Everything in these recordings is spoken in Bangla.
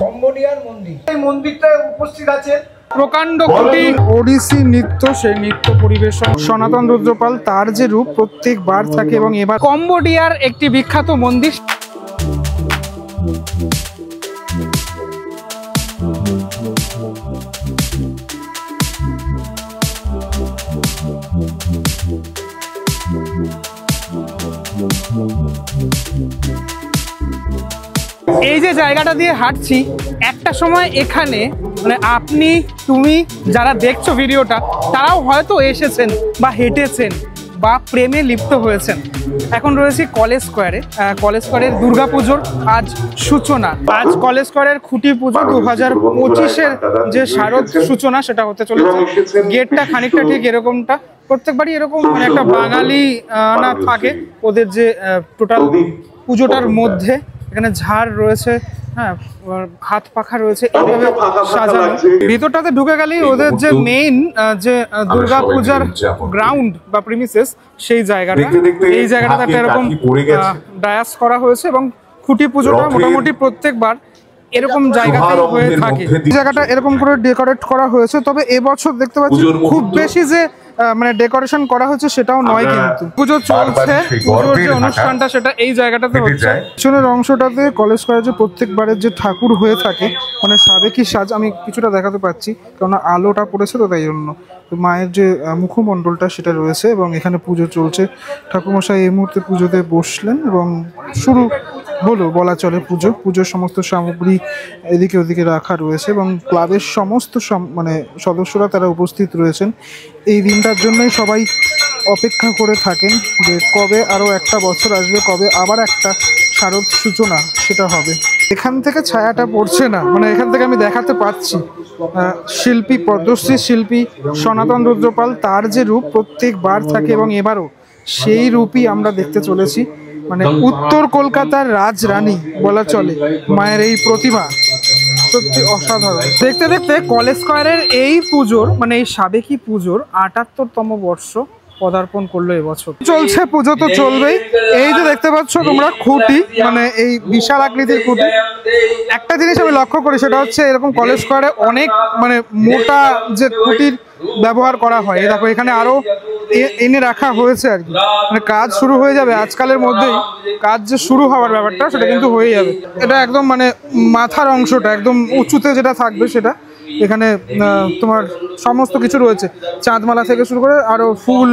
কম্বোডিয়ার মন্দির। এই মন্দিরটায় উপস্থিত আছে প্রকাণ্ড কোটি ওড়িশি নৃত্য, সেই নৃত্য পরিবেশন সনাতন রুদ্রপাল তার যে রূপ প্রত্যেকবার থাকে এবং এবার কম্বোডিয়ার একটি বিখ্যাত মন্দির। এই যে জায়গাটা দিয়ে হাঁটছি, একটা সময় এখানে মানে আপনি তুমি যারা দেখছো ভিডিওটা তারাও হয়তো এসেছেন বা হেঁটেছেন বা প্রেমে লিপ্ত হয়েছেন। এখন রয়েছি কলেজ স্কোয়ারে। কলেজ স্কোয়ারের দুর্গাপুজোর আজ সূচনা। আজ কলেজ স্কোয়ারের খুঁটি পুজো 2025-এর যে শারদ সূচনা সেটা হতে চলেছে। গেটটা খানিকটা ঠিক এরকমটা, প্রত্যেকবারই এরকম মানে একটা বাঙালি না থাকে ওদের যে টোটাল পুজোটার মধ্যে। এখানে ঝাড় রয়েছে, হ্যাঁ, হাত পাখা রয়েছে, এইভাবে সাজানো। ভিতরটাতে ঢুকে গেলেই ওদের যে মেইন যে দুর্গা পূজার গ্রাউন্ড বা প্রিমিসেস সেই জায়গাটা, এই জায়গাটাতে একটা এরকম ডায়াস করা হয়েছে এবং খুঁটি পুজোটা মোটামুটি প্রত্যেকবার এরকম জায়গাতেই হয়ে থাকে। এই জায়গাটা এরকম করে ডেকোরেট করা হয়েছে, তবে এবছর দেখতে পাচ্ছি খুব বেশি যে মানে ডেকোরেশন করা হচ্ছে সেটাও নয়, কিন্তু পুজো চলছে, পুজোর যে অনুষ্ঠানটা সেটা এই জায়গাটাতে হচ্ছে। পিছনের অংশটাতে কলেজ স্কোয়ারে যে প্রত্যেকবারের যে ঠাকুর হয়ে থাকে মানে সাবেকি সাজ, আমি কিছুটা দেখাতে পাচ্ছি কেননা আলোটা পড়েছে তো তাই জন্য। তো মায়ের যে মুখমণ্ডলটা সেটা রয়েছে এবং এখানে পুজো চলছে। ঠাকুরমশাই এই মুহূর্তে পুজোতে বসলেন এবং শুরু হলো বলা চলে পুজো। পুজোর সমস্ত সামগ্রী এদিকে ওদিকে রাখা রয়েছে এবং ক্লাবের সমস্ত মানে সদস্যরা তারা উপস্থিত রয়েছেন। এই দিনটার জন্যই সবাই অপেক্ষা করে থাকেন যে কবে আরও একটা বছর আসবে, কবে আবার একটা শারদ সূচনা সেটা হবে। এখান থেকে ছায়াটা পড়ছে না, মানে এখান থেকে আমি দেখাতে পাচ্ছি শিল্পী, পদ্মশ্রী শিল্পী সনাতন রুদ্রপাল তার যে রূপ প্রত্যেকবার থাকে এবং এবারও সেই রূপই আমরা দেখতে চলেছি। মানে উত্তর কলকাতার রাজরানী বলা চলে মায়ের এই প্রতিমা, সত্যি অসাধারণ। দেখতে দেখতে কলেজ স্কোয়ারের এই পুজোর মানে এই সাবেকি পুজোর ৭৮তম বর্ষ পদার্পণ করলো এবছর। চলছে পুজো তো চলবেই। এই যে দেখতে পাচ্ছ তোমরা খুঁটি, মানে এই বিশাল আকৃতির খুঁটি। একটা জিনিস আমি লক্ষ্য করি সেটা হচ্ছে এরকম কলেজ স্কোয়ারে অনেক মানে মোটা যে খুঁটির ব্যবহার করা হয়। দেখো এখানে আরো এনে রাখা হয়েছে আর কি, মানে কাজ শুরু হয়ে যাবে আজকালের মধ্যেই। কাজ যে শুরু হওয়ার ব্যাপারটা সেটা কিন্তু হয়ে যাবে। এটা একদম মানে মাথার অংশটা একদম উঁচুতে যেটা থাকবে সেটা এখানে তোমার সমস্ত কিছু রয়েছে, চাঁদমালা থেকে শুরু করে আরো ফুল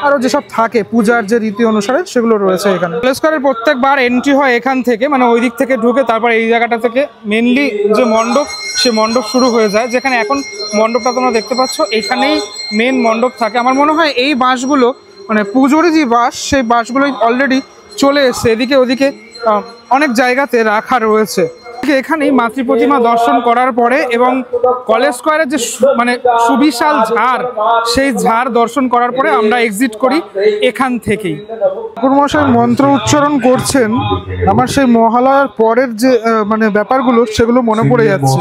আরো যেসব থাকে পূজার যে রীতি অনুসারে সেগুলো রয়েছে এখানে। কলেজ স্কোয়ারের প্রত্যেকবার এন্ট্রি হয় এখান থেকে, মানে ওই দিক থেকে ঢুকে তারপর এই জায়গাটা থেকে মেনলি যে মণ্ডপ সে মণ্ডপ শুরু হয়ে যায়। যেখানে এখন মণ্ডপটা তোমরা দেখতে পাচ্ছ এখানেই মেন মণ্ডপ থাকে। আমার মনে হয় এই বাঁশগুলো মানে পুজোরই যে বাঁশ সেই বাঁশগুলোই অলরেডি চলে এসছে এদিকে ওদিকে অনেক জায়গাতে রাখা রয়েছে। এখানেই মাতৃ প্রতিমা দর্শন করার পরে এবং কলেজ স্কোয়ারের যে মানে সুবিশাল ঝাড় সেই ঝাড় দর্শন করার পরে আমরা এক্সিট করি এখান থেকেই। ঠাকুরমশাই মন্ত্র উচ্চারণ করছেন, আমার সেই মহালয়ার পরের যে মানে ব্যাপারগুলো সেগুলো মনে পড়ে যাচ্ছে।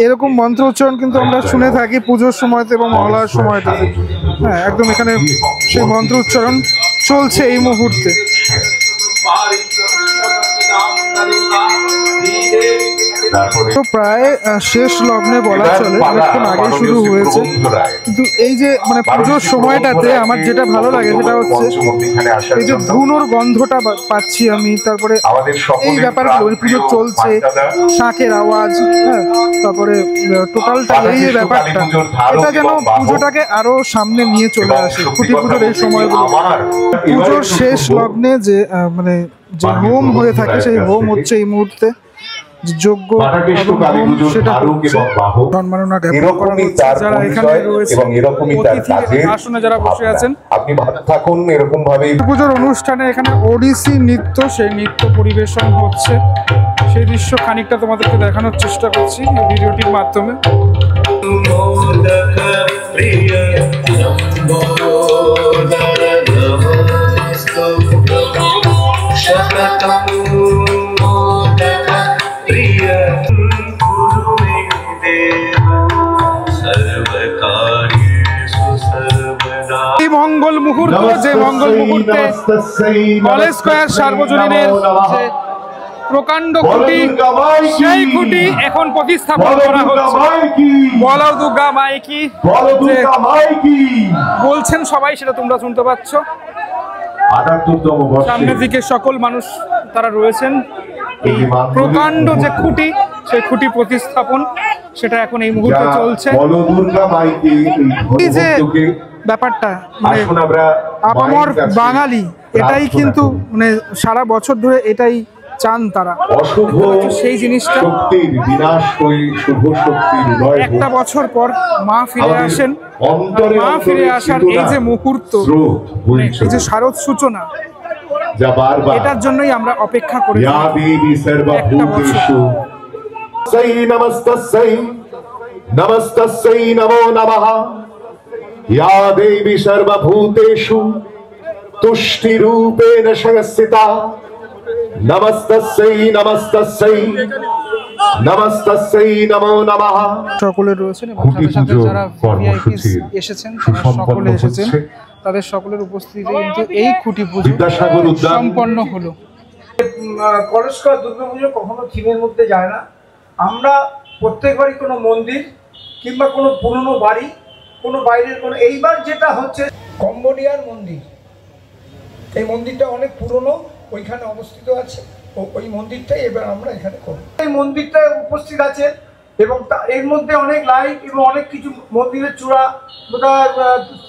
এরকম মন্ত্র উচ্চারণ কিন্তু আমরা শুনে থাকি পুজোর সময়তে এবং মহালয়ার সময়টাতে। হ্যাঁ, একদম এখানে সেই মন্ত্র উচ্চারণ চলছে এই মুহূর্তে। তো প্রায় শেষ লগ্নে বলা চলে, অনেকক্ষণ আগে শুরু হয়েছে, কিন্তু এই যে মানে পুজোর সময়টাতে আমার যেটা ভালো লাগে সেটা হচ্ছে এই যে ধুনোর গন্ধটা পাচ্ছি আমি, তারপরে এই ব্যাপারগুলো পুজো চলছে, শাঁখের আওয়াজ, হ্যাঁ, তারপরে টোটালটা এই যে ব্যাপারটা এটা যেন পুজোটাকে আরো সামনে নিয়ে চলে আসে। খুঁটি পুজোর এই সময়গুলো, পুজোর শেষ লগ্নে যে মানে যে হোম হয়ে থাকে সেই হোম হচ্ছে এই মুহূর্তে যোগ্য সেটা সম্মাননা জ্ঞাপন করা হচ্ছে যারা এখানে রয়েছে আসনে যারা বসে আছেন। পুজোর অনুষ্ঠানে এখানে ওড়িশি নৃত্য, সেই নৃত্য পরিবেশন হচ্ছে, সেই দৃশ্য খানিকটা তোমাদেরকে দেখানোর চেষ্টা করছি এই ভিডিওটির মাধ্যমে। মঙ্গল মুহূর্ত, যে মঙ্গল মুহূর্তে কলেজ স্কোয়ার সার্বজনীনের যে প্রকাণ্ড খুঁটি, সেই খুঁটি এখন প্রতিস্থাপন করা হচ্ছে। বলো দুর্গা মাইকি বলছেন সবাই, সেটা তোমরা শুনতে পাচ্ছ। সামনের দিকে সকল মানুষ তারা রয়েছেন। এই প্রকাণ্ড যে খুঁটি, সেই খুঁটি প্রতিস্থাপন সেটা এখন এই মুহূর্তে চলছে। এই যে ব্যাপারটা মানে আপামর বাঙালি, এটাই কিন্তু মানে সারা বছর ধরে এটাই চান তারা, সেই জিনিসটা। একটা বছর পর মা ফিরে আসেন, মা ফিরে আসার এই যে মুহূর্ত, এই যে শারদ সূচনা, এটার জন্যই আমরা অপেক্ষা করি একটা বছর। নমস্তস্যৈ নমো নমঃ। या देवी सर्वभूतेषु तुष्टिरूपेण संस्थिता। नमस्तस्यै नमस्तस्यै नमस्तस्यै नमो नमः। সকলে রয়েছেন এবং সাথে সাথে যারা ভিআইপিস এসেছেন তারা সকলে এসেছেন, তাদের সকলের উপস্থিতিতে কিন্তু এই খুঁটি পুজো সম্পন্ন হলো। কলস্কর দুর্গাপুজো কখনো থিমের মধ্যে যায় না। আমরা প্রত্যেকবারই কোনো মন্দির কিংবা কোনো পুরনো বাড়ি, কোনো বাইরের কোনো, এইবার যেটা হচ্ছে কম্বোডিয়ার মন্দির, এই মন্দিরটা অনেক পুরনো, ওইখানে অবস্থিত আছে। ওই মন্দিরটাই এবার আমরা এখানে করব। এই মন্দিরটা উপস্থিত আছে এবং এর মধ্যে অনেক লাইট এবং অনেক কিছু, মন্দিরের চূড়া বোধহয়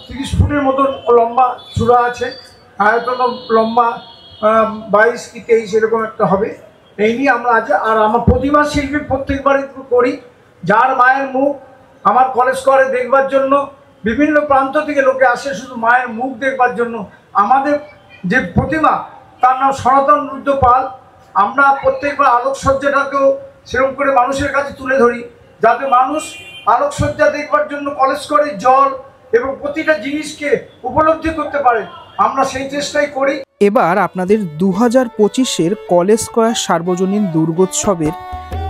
30 ফুটের মতন লম্বা চূড়া আছে, আয়তন লম্বা 22 কি 23 এরকম একটা হবে। এই নিয়ে আমরা আছে। আর আমার প্রতিমা শিল্পী প্রত্যেকবারই করি, যার মায়ের মুখ আমার কলেজ করে দেখবার জন্য বিভিন্ন প্রান্ত থেকে লোকে আসে শুধু মায়ের মুখ দেখবার জন্য। আমাদের যে প্রতিমা তার নাম সনাতন রুদ্র পাল। আমরা প্রত্যেকবার আলোকসজ্জাটাকেও সেরকম করে মানুষের কাছে তুলে ধরি, যাতে মানুষ আলোকসজ্জা দেখবার জন্য কলেজ করে জল এবং প্রতিটা জিনিসকে উপলব্ধি করতে পারে। আমরা সেই চেষ্টাই করি। এবার আপনাদের 2025-এর কলেজ স্কয়ার সার্বজনীন দুর্গোৎসবের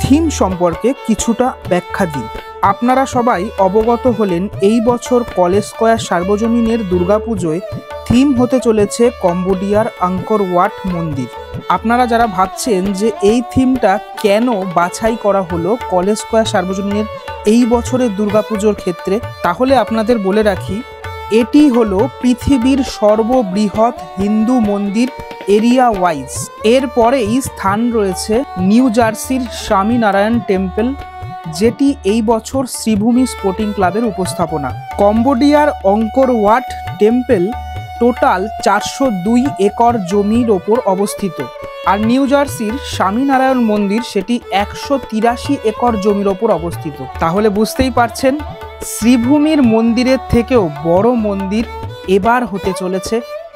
থিম সম্পর্কে কিছুটা ব্যাখ্যা দিই। আপনারা সবাই অবগত হলেন এই বছর কলেজ স্কয়ার সার্বজনীনের দুর্গাপুজোয় থিম হতে চলেছে কম্বোডিয়ার আঙ্কর ওয়াট মন্দির। আপনারা যারা ভাবছেন যে এই থিমটা কেন বাছাই করা হলো কলেজ স্কয়ার সার্বজনীনের এই বছরের দুর্গাপুজোর ক্ষেত্রে, তাহলে আপনাদের বলে রাখি, এটি হলো পৃথিবীর সর্ববৃহৎ হিন্দু মন্দির এরিয়া ওয়াইজ। এরপরেই স্থান রয়েছে নিউ জার্সির স্বামীনারায়ণ টেম্পল, যেটি এই বছর শ্রীভূমি স্পোর্টিং ক্লাবের উপস্থাপনা। কম্বোডিয়ার অঙ্কর ওয়াট টেম্পল টোটাল 402 একর জমির ওপর অবস্থিত, আর নিউ জার্সির স্বামীনারায়ণ মন্দির সেটি 183 একর জমির ওপর অবস্থিত। তাহলে বুঝতেই পারছেন শ্রীভূমির মন্দিরের থেকেও বড় মন্দির এবার হতে চলেছে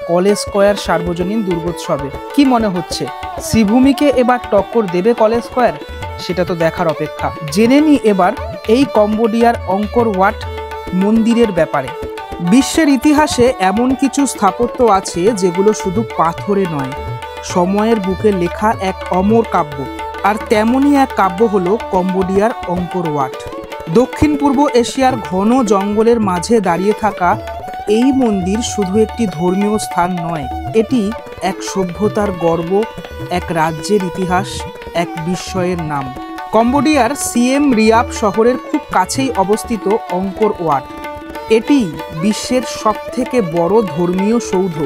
কলেজ স্কয়ার সার্বজনীন দুর্গোৎসবে। কি মনে হচ্ছে শ্রীভূমিকে এবার টক্কর দেবে কলেজ স্কয়ার? সেটা তো দেখার অপেক্ষা। জেনে নি এবার এই কম্বোডিয়ার অঙ্কর ওয়াট মন্দিরের ব্যাপারে। বিশ্বের ইতিহাসে এমন কিছু স্থাপত্য আছে যেগুলো শুধু পাথরে নয়, সময়ের বুকে লেখা এক অমর কাব্য। আর তেমনই এক কাব্য হলো কম্বোডিয়ার অঙ্কর ওয়াট। দক্ষিণ পূর্ব এশিয়ার ঘন জঙ্গলের মাঝে দাঁড়িয়ে থাকা এই মন্দির শুধু একটি ধর্মীয় স্থান নয়, এটি এক সভ্যতার গর্ব, এক রাজ্যের ইতিহাস, এক বিস্ময়ের নাম। কম্বোডিয়ার সিএম রিয়াপ শহরের খুব কাছেই অবস্থিত অঙ্কর ওয়াট। এটি বিশ্বের সবথেকে বড় ধর্মীয় সৌধ,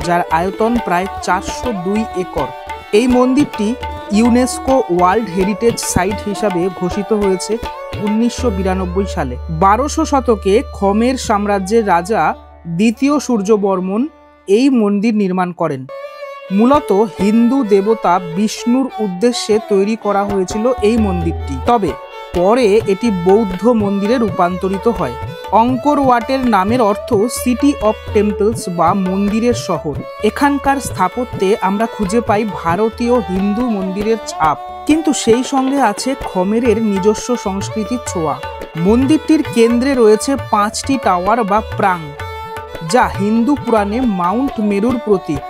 যার আয়তন প্রায় 402 একর। এই মন্দিরটি ইউনেস্কো ওয়ার্ল্ড হেরিটেজ সাইট হিসাবে ঘোষিত হয়েছে 1992 সালে। 1200 শতকে খমের সাম্রাজ্যের রাজা দ্বিতীয় সূর্যবর্মন এই মন্দির নির্মাণ করেন। মূলত হিন্দু দেবতা বিষ্ণুর উদ্দেশ্যে তৈরি করা হয়েছিল এই মন্দিরটি, তবে পরে এটি বৌদ্ধ মন্দিরে রূপান্তরিত হয়। অঙ্কর ওয়াটের নামের অর্থ সিটি অফ টেম্পলস বা মন্দিরের শহর। এখানকার স্থাপত্যে আমরা খুঁজে পাই ভারতীয় হিন্দু মন্দিরের ছাপ, কিন্তু সেই সঙ্গে আছে খমেরের নিজস্ব সংস্কৃতির ছোঁয়া। মন্দিরটির কেন্দ্রে রয়েছে 5টি টাওয়ার বা প্রাং, যা হিন্দু পুরাণে মাউন্ট মেরুর প্রতীক,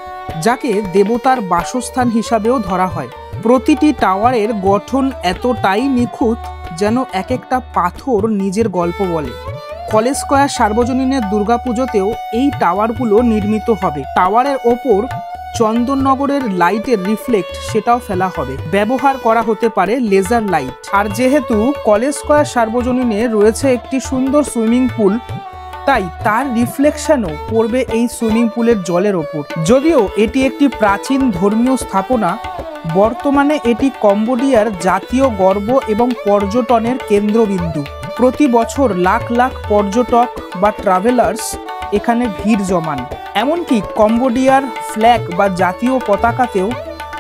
যাকে দেবতার বাসস্থান হিসাবেও ধরা হয়। প্রতিটি টাওয়ারের গঠন এতটাই নিখুঁত যেন এক একটা পাথর নিজের গল্প বলে। কলেজ স্কয়ার সার্বজনীনের দুর্গাপুজোতেও এই টাওয়ারগুলো নির্মিত হবে। টাওয়ারের ওপর চন্দননগরের লাইটের রিফ্লেক্ট সেটাও ফেলা হবে। ব্যবহার করা হতে পারে লেজার লাইট। আর যেহেতু কলেজ স্কয়ার সার্বজনীনে রয়েছে একটি সুন্দর সুইমিং পুল, তাই তার রিফ্লেকশনও পড়বে এই সুইমিং পুলের জলের ওপর। যদিও এটি একটি প্রাচীন ধর্মীয় স্থাপনা, বর্তমানে এটি কম্বোডিয়ার জাতীয় গর্ব এবং পর্যটনের কেন্দ্রবিন্দু। প্রতি বছর লাখ লাখ পর্যটক বা ট্রাভেলার্স এখানে ভিড় জমান। এমনকি কম্বোডিয়ার ফ্ল্যাগ বা জাতীয় পতাকাতেও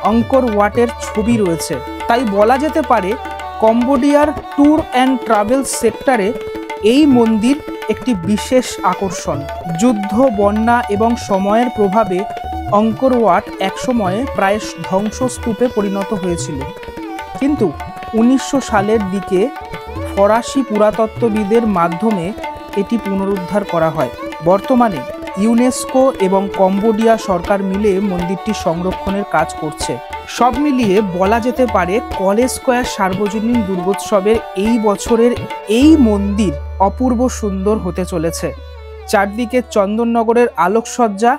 অঙ্কর ওয়াটের ছবি রয়েছে। তাই বলা যেতে পারে কম্বোডিয়ার ট্যুর অ্যান্ড ট্রাভেল সেক্টরে এই মন্দির একটি বিশেষ আকর্ষণ। যুদ্ধ, বন্যা এবং সময়ের প্রভাবে অঙ্কর ওয়াট একসময়ে প্রায় ধ্বংসস্তূপে পরিণত হয়েছিল, কিন্তু 1900 সালের দিকে ফরাসি পুরাতত্ত্ববিদের মাধ্যমে এটি পুনরুদ্ধার করা হয়। বর্তমানে ইউনেস্কো এবং কম্বোডিয়া সরকার মিলে মন্দিরটি সংরক্ষণের কাজ করছে। সব মিলিয়ে বলা যেতে পারে কলেজ স্কয়ার সার্বজনীন দুর্গোৎসবের এই বছরের এই মন্দির অপূর্ব সুন্দর হতে চলেছে। চারদিকে চন্দননগরের আলোকসজ্জা,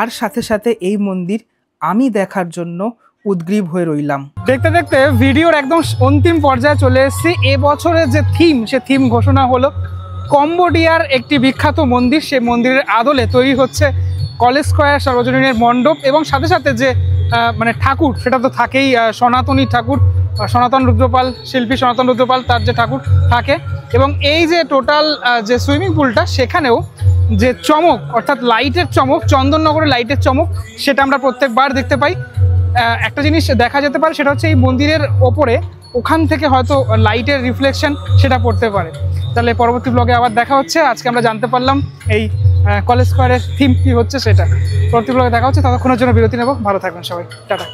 আর সাথে সাথে এই মন্দির আমি দেখার জন্য উদ্গ্রীব হয়ে রইলাম। দেখতে দেখতে ভিডিওর একদম অন্তিম পর্যায়ে চলে এসেছি। এবছরের যে থিম, সে থিম ঘোষণা হলো। কম্বোডিয়ার একটি বিখ্যাত মন্দির, সেই মন্দিরের আদলে তৈরি হচ্ছে কলেজ স্কয়ার সার্বজনীনের মণ্ডপ, এবং সাথে সাথে যে মানে ঠাকুর, সেটা তো থাকেই, সনাতনী ঠাকুর, সনাতন রুদ্রপাল শিল্পী সনাতন রুদ্রপাল, তার যে ঠাকুর থাকে। এবং এই যে টোটাল যে সুইমিং পুলটা, সেখানেও যে চমক, অর্থাৎ লাইটের চমক, চন্দননগরের লাইটের চমক, সেটা আমরা প্রত্যেকবার দেখতে পাই। একটা জিনিস দেখা যেতে পারে, সেটা হচ্ছে এই মন্দিরের ওপরে ওখান থেকে হয়তো লাইটের রিফ্লেকশন সেটা পড়তে পারে। তাহলে পরবর্তী ব্লগে আবার দেখা হচ্ছে। আজকে আমরা জানতে পারলাম এই কলেজ স্কয়ারের থিম কী হচ্ছে সেটা। পরবর্তী ব্লগে দেখা হচ্ছে, ততক্ষণের জন্য বিরতি নেব। ভালো থাকবেন সবাই, টাটা।